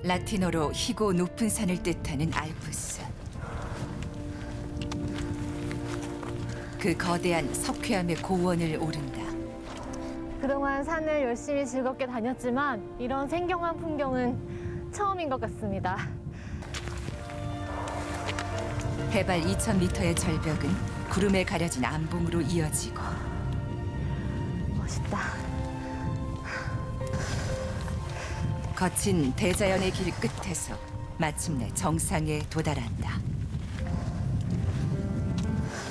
라틴어로 희고 높은 산을 뜻하는 알프스. 그 거대한 석회암의 고원을 오른다. 그동안 산을 열심히 즐겁게 다녔지만 이런 생경한 풍경은 처음인 것 같습니다. 해발 2,000m의 절벽은 구름에 가려진 암봉으로 이어지고 멋있다. 거친 대자연의 길 끝에서 마침내 정상에 도달한다.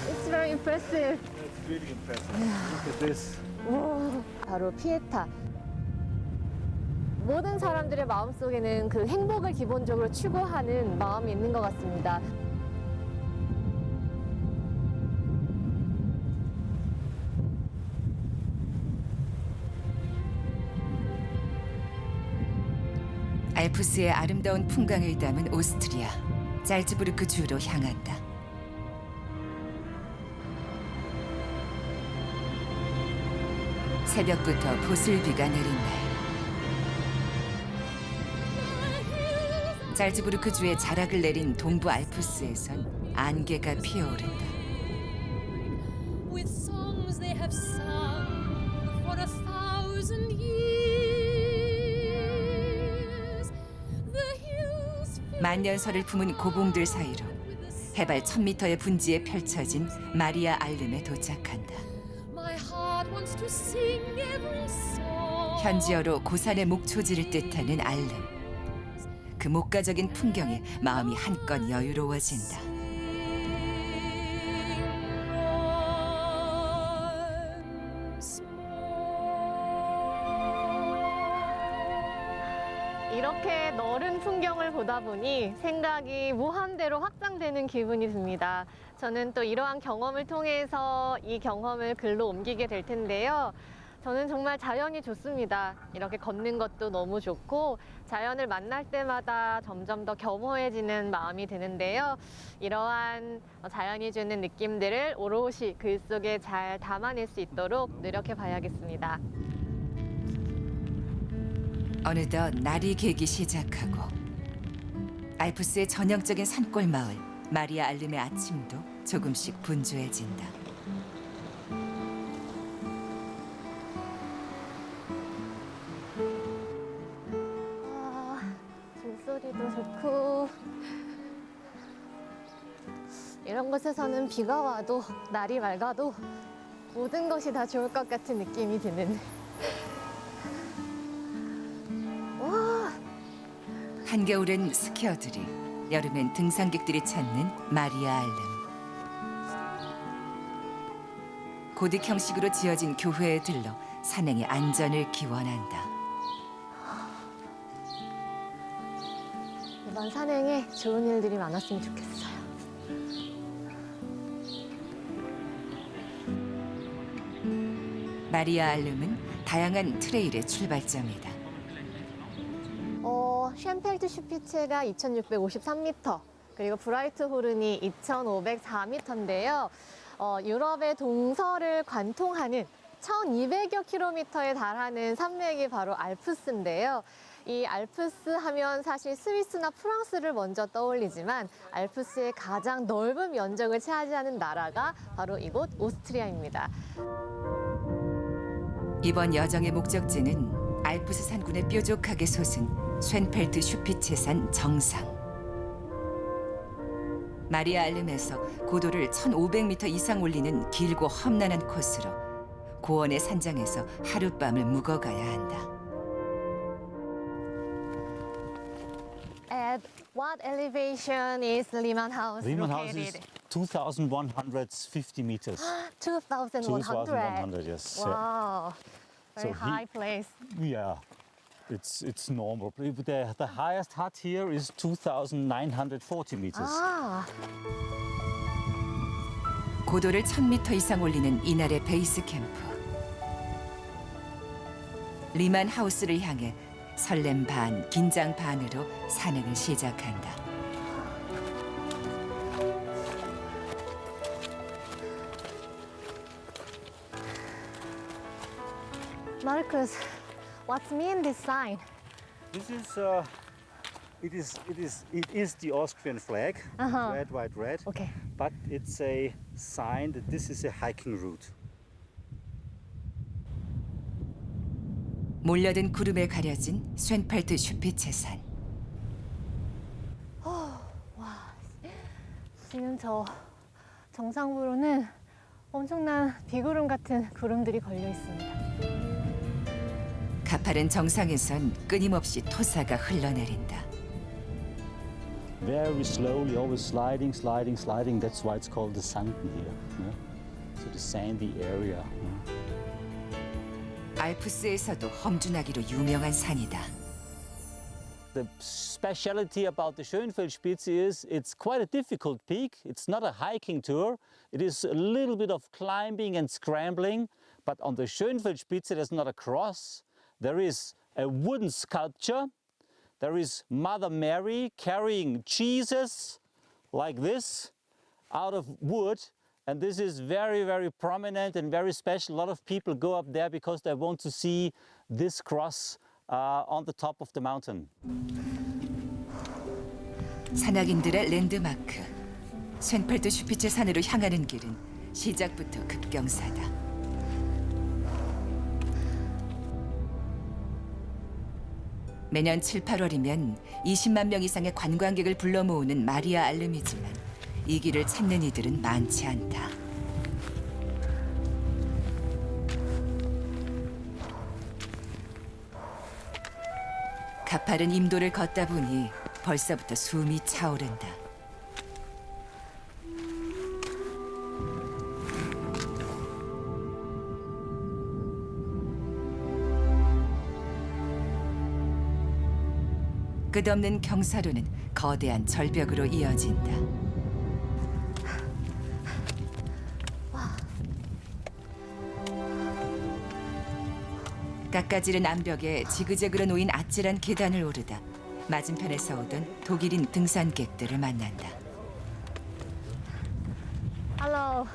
It's very impressive. It's really impressive. Look at this. 오, 바로 피에타. 모든 사람들의 마음속에는 그 행복을 기본적으로 추구하는 마음이 있는 것 같습니다. 알프스의 아름다운 풍광을 담은 오스트리아 잘츠부르크 주로 향한다. 새벽부터 보슬비가 내린 날, 잘츠부르크 주의 자락을 내린 동부 알프스에선 안개가 피어오른다. With songs they have sung for 1,000 years. The hills fill 만년설을 품은 고봉들 사이로 해발 1,000m의 분지에 펼쳐진 마리아 알름에 도착한다. my heart wants to sing every song. 현지어로 고산의 목초지를 뜻하는 알름. 그 목가적인 풍경에 마음이 한껏 여유로워진다. Once more. 이렇게 너른 풍경을 보다 보니 생각이 무한대로 확장되는 기분이 듭니다. 저는 또 이러한 경험을 통해서 이 경험을 글로 옮기게 될 텐데요. 저는 정말 자연이 좋습니다. 이렇게 걷는 것도 너무 좋고 자연을 만날 때마다 점점 더 겸허해지는 마음이 드는데요. 이러한 자연이 주는 느낌들을 오롯이 글 속에 잘 담아낼 수 있도록 노력해 봐야겠습니다. 어느덧 날이 개기 시작하고 알프스의 전형적인 산골 마을 마리아 알름의 아침도 조금씩 분주해진다. 물소리도 좋고 이런 곳에서는 비가 와도 날이 맑아도 모든 것이 다 좋을 것 같은 느낌이 드는. 와, 한겨울엔 스키어들이, 여름엔 등산객들이 찾는 마리아 알름. 고딕 형식으로 지어진 교회에 들러 산행의 안전을 기원한다. 이번 산행에 좋은 일들이 많았으면 좋겠어요. 마리아 알름은 다양한 트레일의 출발점이다. 쉔펠트 슈피체가 2,653m, 그리고 브라이트 호른이 2,504m인데요. 유럽의 동서를 관통하는 1,200여 킬로미터에 달하는 산맥이 바로 알프스인데요. 이 알프스 하면 사실 스위스나 프랑스를 먼저 떠올리지만 알프스의 가장 넓은 면적을 차지하는 나라가 바로 이곳 오스트리아입니다. 이번 여정의 목적지는 알프스 산군에 뾰족하게 솟은 쉔펠트 슈피체산 정상. 마리아 알름에서 고도를 1,500m 이상 올리는 길고 험난한 코스로 고원의 산장에서 하룻밤을 묵어가야 한다. At what elevation is Lehmann House Riemann House is located? 2,150 meters. 2,100. 2,100, yes. Wow, very So high place. Yeah, it's normal. The highest hut here is 2,940 meters. 아, 고도를 1,000m 이상 올리는 이날의 베이스 캠프. 리만 하우스를 향해 설렘 반, 긴장 반으로 산행을 시작한다. Marcus, what's mean this sign? This is It is the Austrian flag, red, white, red. 오케이. But it's a sign that this is a hiking route. 몰려든 구름에 가려진 쇤팔트 슈피체 산. 지금 저 정상부로는 엄청난 비구름 같은 구름들이 걸려 있습니다. 가파른 정상에선 끊임없이 토사가 흘러내린다. Very slowly, always sliding, sliding, sliding. That's why it's called the Sanden here. Yeah? So the sandy area. 알프스에서도 험준하기로 유명한 산이다. The speciality about the Schönfeldspitze is it's quite a difficult peak. It's not a hiking tour. It is a little bit of climbing and scrambling. But on the Schönfeldspitze, there's not a cross. There is a wooden sculpture. There is Mother Mary carrying Jesus like this out of wood. And this is very, very prominent and very special. A lot of people go up there because they want to see this cross on the top of the mountain. 산악인들의 랜드마크. 쇤팔트 슈피체 산으로 향하는 길은 시작부터 급경사다. 매년 7, 8월이면 20만 명 이상의 관광객을 불러 모으는 마리아 알름이지만 이 길을 찾는 이들은 많지 않다. 가파른 임도를 걷다 보니 벌써부터 숨이 차오른다. 끝없는 경사로는 거대한 절벽으로 이어진다. 깎아지른 암벽에 지그재그로 놓인 아찔한 계단을 오르다 맞은편에서 오던 독일인 등산객들을 만난다. Hello.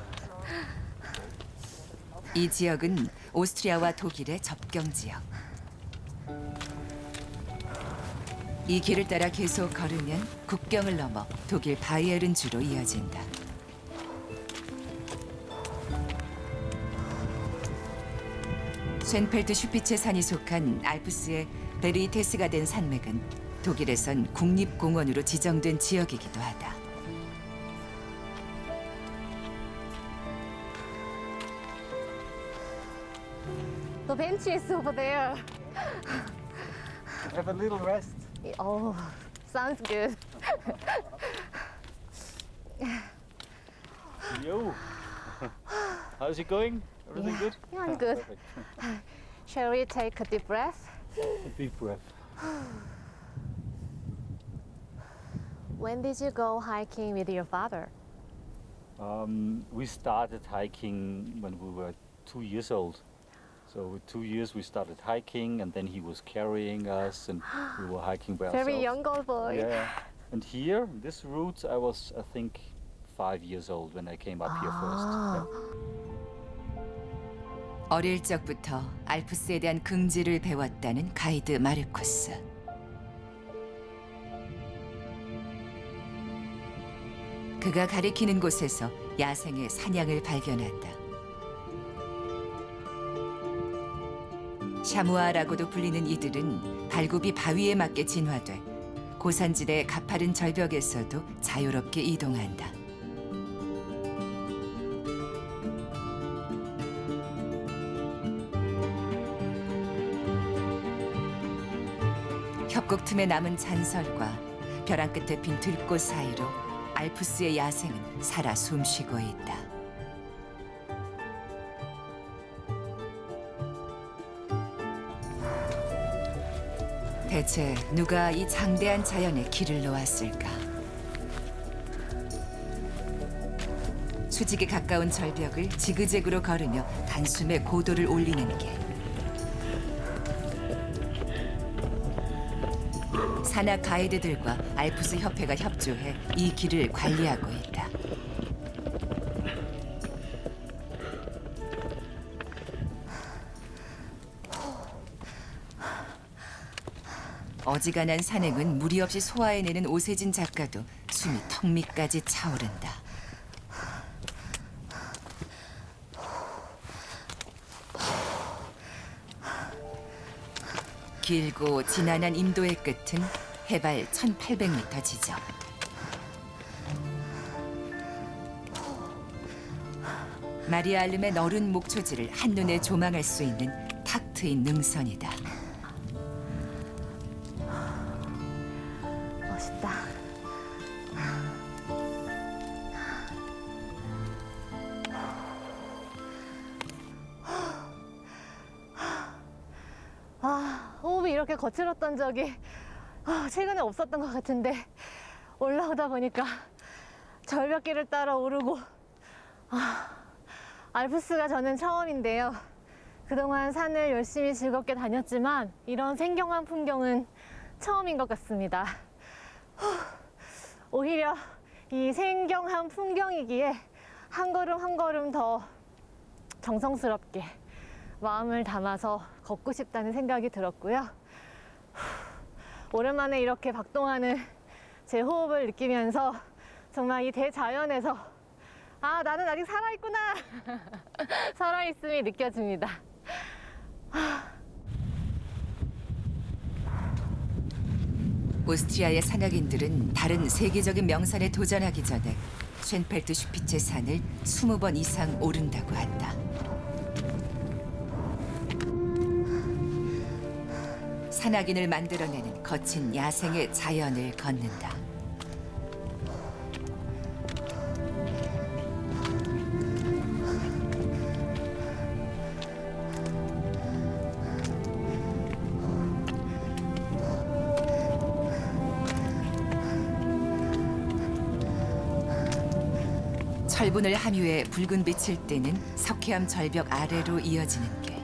이 지역은 오스트리아와 독일의 접경 지역. 이 길을 따라 계속 걸으면 국경을 넘어 독일 바이에른주로 이어진다. 쇤펠트 슈피체 산이 속한 알프스의 베르이테스가 된 산맥은 독일에선 국립공원으로 지정된 지역이기도 하다. The bench is over there. Have a little rest. Oh, sounds good. Yo. How's it going? Everything good? Yeah, I'm good. Perfect. Shall we take a deep breath? A deep breath. When did you go hiking with your father? We started hiking when we were 2 years old. So with 2 years we started hiking, and then he was carrying us, and we were hiking by ourselves. Very young old boy. Yeah. And here, this route, I was, I think, 5 years old when I came up here first. Yeah. 어릴 적부터 알프스에 대한 긍지를 배웠다는 가이드 마르쿠스. 그가 가리키는 곳에서 야생의 산양을 발견한다. 샤무아라고도 불리는 이들은 발굽이 바위에 맞게 진화돼 고산지대 가파른 절벽에서도 자유롭게 이동한다. 협곡 틈에 남은 잔설과 벼랑 끝에 핀 들꽃 사이로 알프스의 야생은 살아 숨쉬고 있다. 대체 누가 이 장대한 자연에 길을 놓았을까? 수직에 가까운 절벽을 지그재그로 걸으며 단숨에 고도를 올리는 길. 산악 가이드들과 알프스 협회가 협조해 이 길을 관리하고 있다. 어지간한 산행은 무리 없이 소화해내는 오세진 작가도 숨이 턱 밑까지 차오른다. 길고 지난한 임도의 끝은 해발 1800m 지점. 마리아 알름의 너른 목초지를 한눈에 조망할 수 있는 탁 트인 능선이다. 멋있다. 호흡이 이렇게 거칠었던 적이 최근에 없었던 것 같은데 올라오다 보니까 절벽길을 따라 오르고 알프스가 저는 처음인데요. 그동안 산을 열심히 즐겁게 다녔지만 이런 생경한 풍경은 처음인 것 같습니다. 오히려 이 생경한 풍경이기에 한 걸음 한 걸음 더 정성스럽게 마음을 담아서 걷고 싶다는 생각이 들었고요. 오랜만에 이렇게 박동하는 제 호흡을 느끼면서 정말 이 대자연에서 나는 아직 살아있구나 살아있음이 느껴집니다. 오스트리아의 산악인들은 다른 세계적인 명산에 도전하기 전에 쉔펠트 슈피체 산을 20번 이상 오른다고 한다. 산악인을 만들어내는 거친 야생의 자연을 걷는다. 철분을 함유해 붉은 빛을 띠는 석회암 절벽 아래로 이어지는 길.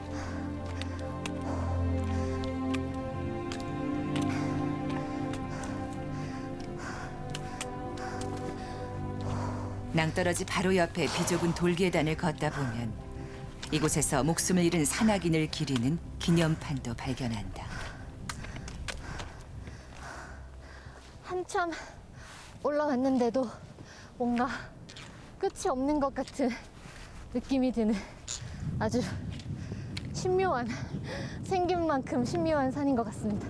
낭떠러지 바로 옆에 비좁은 돌계단을 걷다 보면 이곳에서 목숨을 잃은 산악인을 기리는 기념판도 발견한다. 한참 올라왔는데도 뭔가 끝이 없는 것 같은 느낌이 드는 아주 신묘한, 생긴 만큼 신묘한 산인 것 같습니다.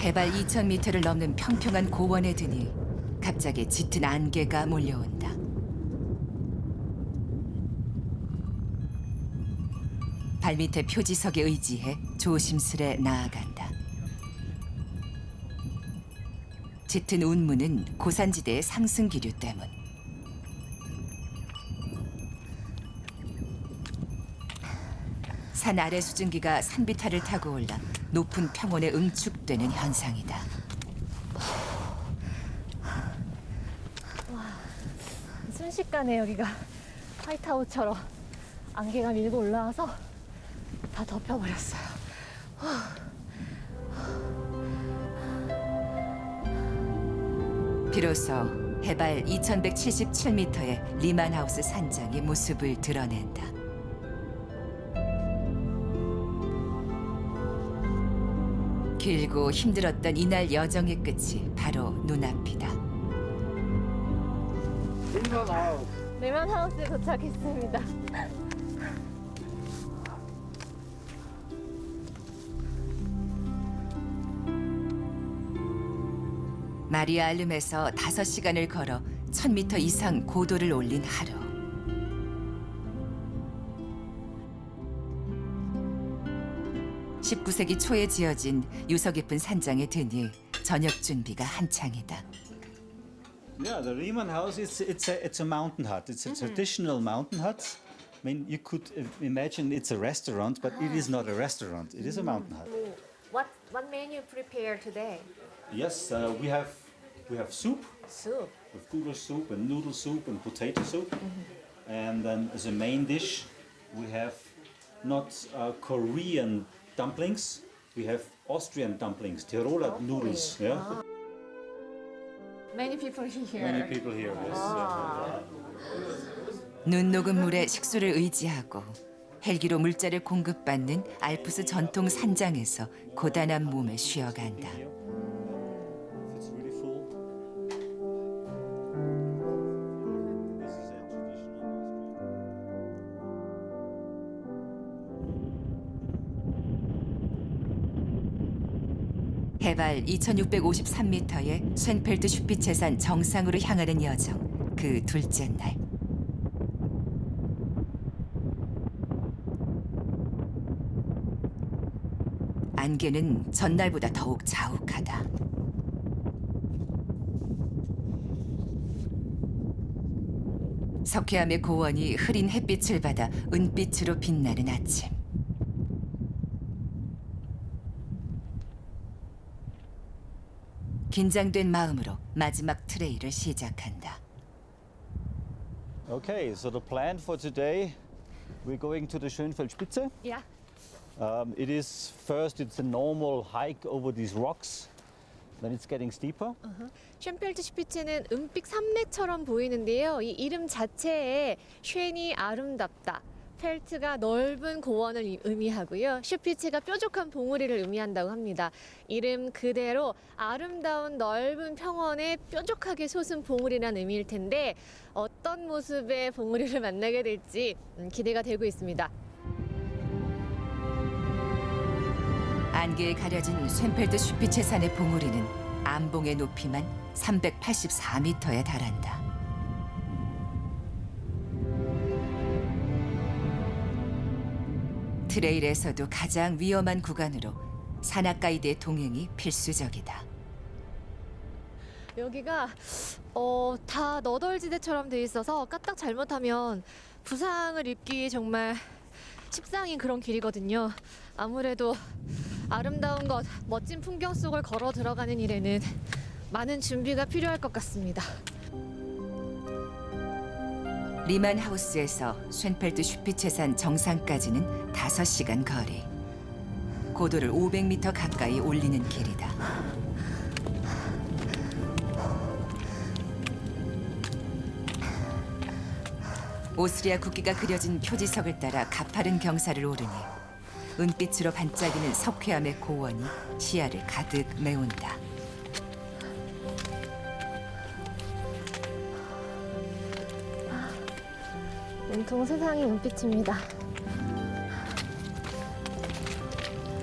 해발 2000m를 넘는 평평한 고원에 드니 갑자기 짙은 안개가 몰려온다. 발밑에 표지석에 의지해 조심스레 나아간다. 짙은 운무는 고산지대의 상승기류 때문. 산 아래 수증기가 산비탈을 타고 올라 높은 평원에 응축되는 현상이다. 순식간에 여기가 화이트아웃처럼 안개가 밀고 올라와서 다 덮여버렸어요. 비로소 해발 2177m의 리만하우스 산장이 모습을 드러낸다. 길고 힘들었던 이날 여정의 끝이 바로 눈앞이다. 레만하우스에 도착했습니다. 마리아 알름에서 5시간을 걸어 1000m 이상 고도를 올린 하루. (19세기) 초에 지어진 유서 깊은 산장에 드니 저녁 준비가 한창이다. Yeah, the Riemann house, it's a mountain hut. It's a traditional mountain hut. I mean, you could imagine it's a restaurant, but it is not a restaurant. It is a mountain hut. What menu prepare today? Yes, we have soup Soup. with goulash soup and noodle soup and potato soup, and then as a main dish, we have not Korean dumplings. We have Austrian dumplings, Tiroler noodles. Yeah, Many people here. many people here. Yes. 눈 녹은 물에 식수를 의지하고 헬기로 물자를 공급받는 알프스 전통 산장에서 고단한 몸을 쉬어간다. It's really full. This is a traditional 해발 2653m의 쇤펠트 슈피체산 정상으로 향하는 여정, 그 둘째 날. 안개는 전날보다 더욱 자욱하다. 석회암의 고원이 흐린 햇빛을 받아 은빛으로 빛나는 아침. 긴장된 마음으로 마지막 트레일을 시작한다. Okay, so the plan for today, we're going to the Schönfeldspitze. Yeah. It is first, it's a normal hike over these rocks. Then it's getting steeper. 쇤펠트 슈피체는 은빛 산맥처럼 보이는데요. 이 이름 자체에 쇤이 아름답다. 펠트가 넓은 고원을 의미하고요. 슈피체가 뾰족한 봉우리를 의미한다고 합니다. 이름 그대로 아름다운 넓은 평원에 뾰족하게 솟은 봉우리란 의미일 텐데 어떤 모습의 봉우리를 만나게 될지 기대가 되고 있습니다. 안개에 가려진 쇤펠트 슈피체 산의 봉우리는 암봉의 높이만 384m에 달한다. 트레일에서도 가장 위험한 구간으로 산악 가이드의 동행이 필수적이다. 여기가 다 너덜지대처럼 돼 있어서 까딱 잘못하면 부상을 입기 정말 십상인 그런 길이거든요. 아무래도 아름다운 것, 멋진 풍경 속을 걸어 들어가는 일에는 많은 준비가 필요할 것 같습니다. 리만 하우스에서 쇤펠트 슈피체산 정상까지는 5시간 거리. 고도를 500m 가까이 올리는 길이다. 오스트리아 국기가 그려진 표지석을 따라 가파른 경사를 오르니 은빛으로 반짝이는 석회암의 고원이 시야를 가득 메운다. 온통 세상이 은빛입니다.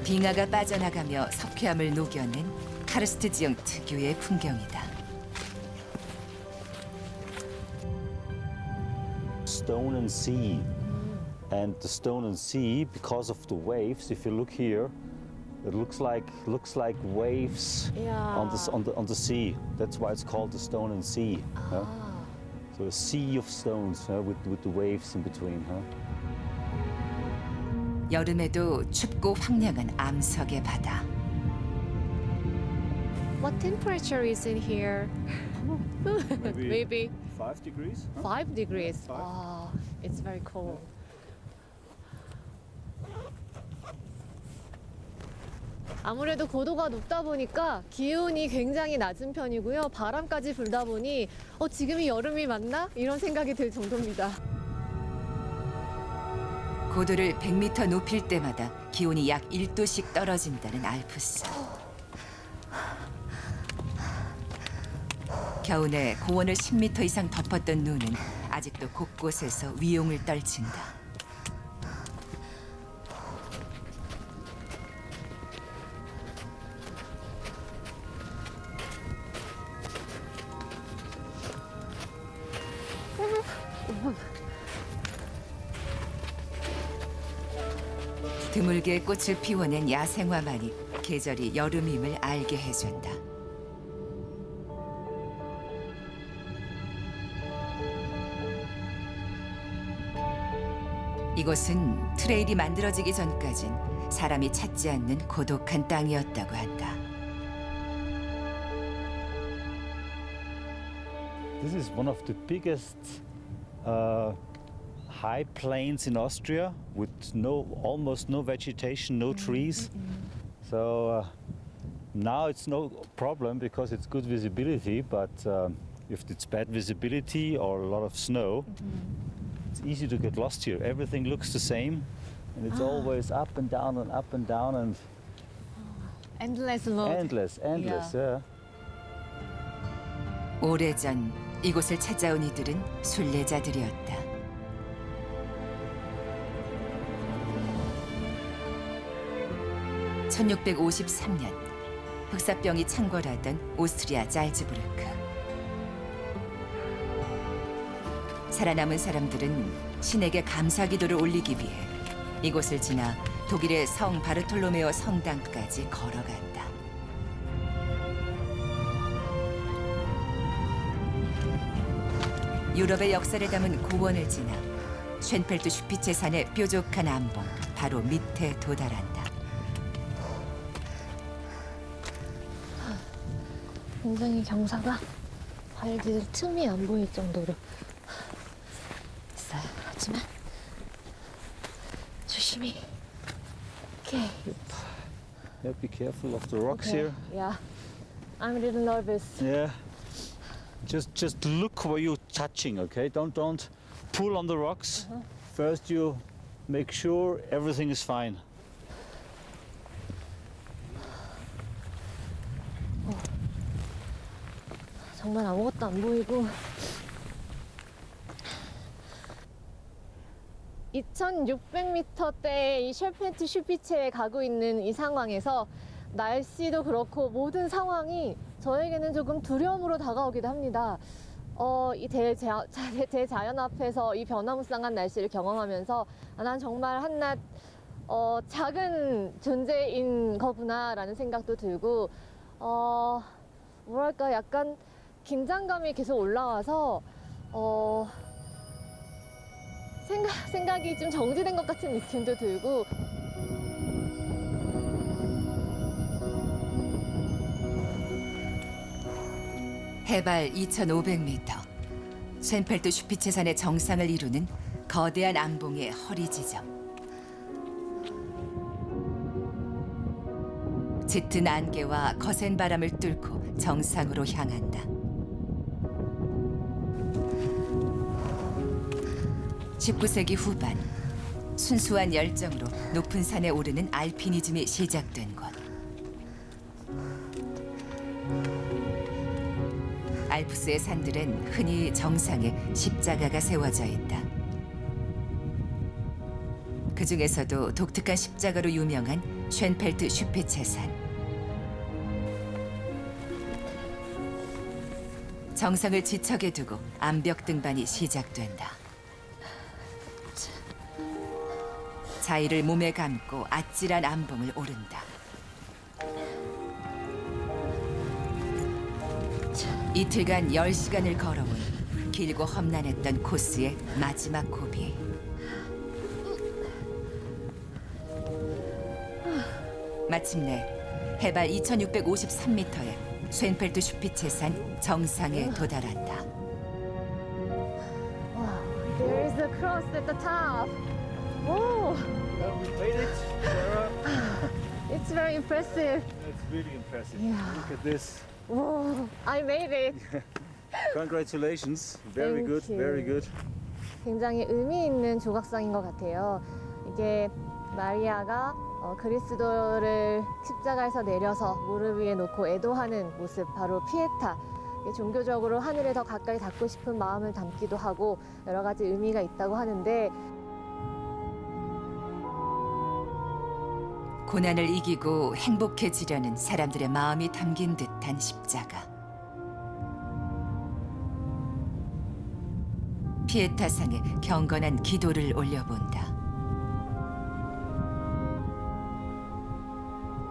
빙하가 빠져나가며 석회암을 녹여낸 카르스트 지형 특유의 풍경이다. Stone and sea. And the stone and sea, because of the waves, if you look here, it looks like waves on the sea. That's why it's called the stone and sea. So a sea of stones with the waves in between. 여름에도 춥고 황량한 암석의 바다. What temperature is in here? Maybe 5 degrees. 5 degrees. Wow, it's very cold. 아무래도 고도가 높다 보니까 기온이 굉장히 낮은 편이고요. 바람까지 불다 보니 지금이 여름이 맞나? 이런 생각이 들 정도입니다. 고도를 100m 높일 때마다 기온이 약 1도씩 떨어진다는 알프스. 겨우내 고원을 10m 이상 덮었던 눈은 아직도 곳곳에서 위용을 떨친다. 드물게 꽃을 피워낸 야생화만이 계절이 여름임을 알게 해준다. 이곳은 트레일이 만들어지기 전까진 사람이 찾지 않는 고독한 땅이었다고 한다. This is one of the biggest high plains in Austria with almost no vegetation, no trees. So now it's no problem because it's good visibility, but if it's bad visibility or a lot of snow, it's easy to get lost here. Everything looks the same, and it's always up and down and up and down and Endless road. endless, yeah. 오래전 이곳을 찾아온 이들은 순례자들이었다. (1653년) 흑사병이 창궐하던 오스트리아 잘츠부르크. 살아남은 사람들은 신에게 감사 기도를 올리기 위해 이곳을 지나 독일의 성 바르톨로메오 성당까지 걸어갔다. 유럽의 역사를 담은 고원을 지나 쉔펠트 슈피체 산의 뾰족한 암봉 바로 밑에 도달한다. 굉장히 경사가 발 디딜 틈이 안 보일 정도로 있어요. 하지만 조심히. 오케이. Yeah, be careful of the rocks here. Yeah. I'm a little nervous. Yeah. Just look where you're touching, okay? Don't pull on the rocks. First you make sure everything is fine. 정말 아무것도 안 보이고 2600m대의 이 셰펜트 슈피체에 가고 있는 이 상황에서 날씨도 그렇고 모든 상황이 저에게는 조금 두려움으로 다가오기도 합니다. 이 대자연 앞에서 이 변화무쌍한 날씨를 경험하면서 난 정말 한낱 작은 존재인 거구나라는 생각도 들고 뭐랄까 약간 긴장감이 계속 올라와서 생각이 좀 정지된 것 같은 느낌도 들고 해발 2,500m, 쉔펠트 슈피체 산의 정상을 이루는 거대한 암봉의 허리 지점. 짙은 안개와 거센 바람을 뚫고 정상으로 향한다. 19세기 후반, 순수한 열정으로 높은 산에 오르는 알피니즘이 시작된 곳. 알프스의 산들엔 흔히 정상에 십자가가 세워져 있다. 그 중에서도 독특한 십자가로 유명한 쉔펠트 슈피체 산. 정상을 지척에 두고 암벽 등반이 시작된다. 자의를 몸에 감고 아찔한 암봉을 오른다. 이틀간 10시간을 걸어온 길고 험난했던 코스의 마지막 고비. 마침내 해발 2653m의 쉔펠트 슈피체 산 정상에 도달한다. Wow, there is a cross at the top. Whoa, Well, we made it, Sarah. it's very impressive. It's really impressive. Yeah. Look at this. Whoa, I made it. Congratulations. Very Thank good, very you. good. 굉장히 의미 있는 조각상인 것 같아요. 이게 마리아가 그리스도를 십자가에서 내려서 무릎 위에 놓고 애도하는 모습, 바로 피에타. 이게 종교적으로 하늘에 더 가까이 닿고 싶은 마음을 담기도 하고 여러 가지 의미가 있다고 하는데 고난을 이기고 행복해지려는 사람들의 마음이 담긴 듯한 십자가. 피에타상에 경건한 기도를 올려본다.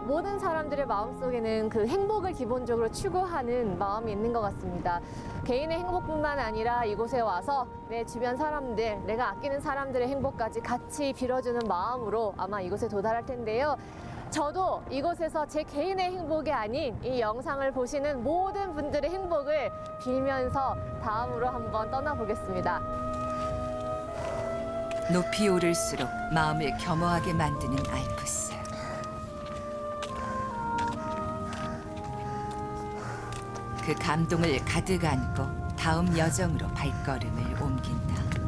모든 사람들의 마음속에는 그 행복을 기본적으로 추구하는 마음이 있는 것 같습니다. 개인의 행복뿐만 아니라 이곳에 와서 내 주변 사람들, 내가 아끼는 사람들의 행복까지 같이 빌어주는 마음으로 아마 이곳에 도달할 텐데요. 저도 이곳에서 제 개인의 행복이 아닌 이 영상을 보시는 모든 분들의 행복을 빌면서 다음으로 한번 떠나보겠습니다. 높이 오를수록 마음을 겸허하게 만드는 알프스. 그 감동을 가득 안고 다음 여정으로 발걸음을 옮긴다.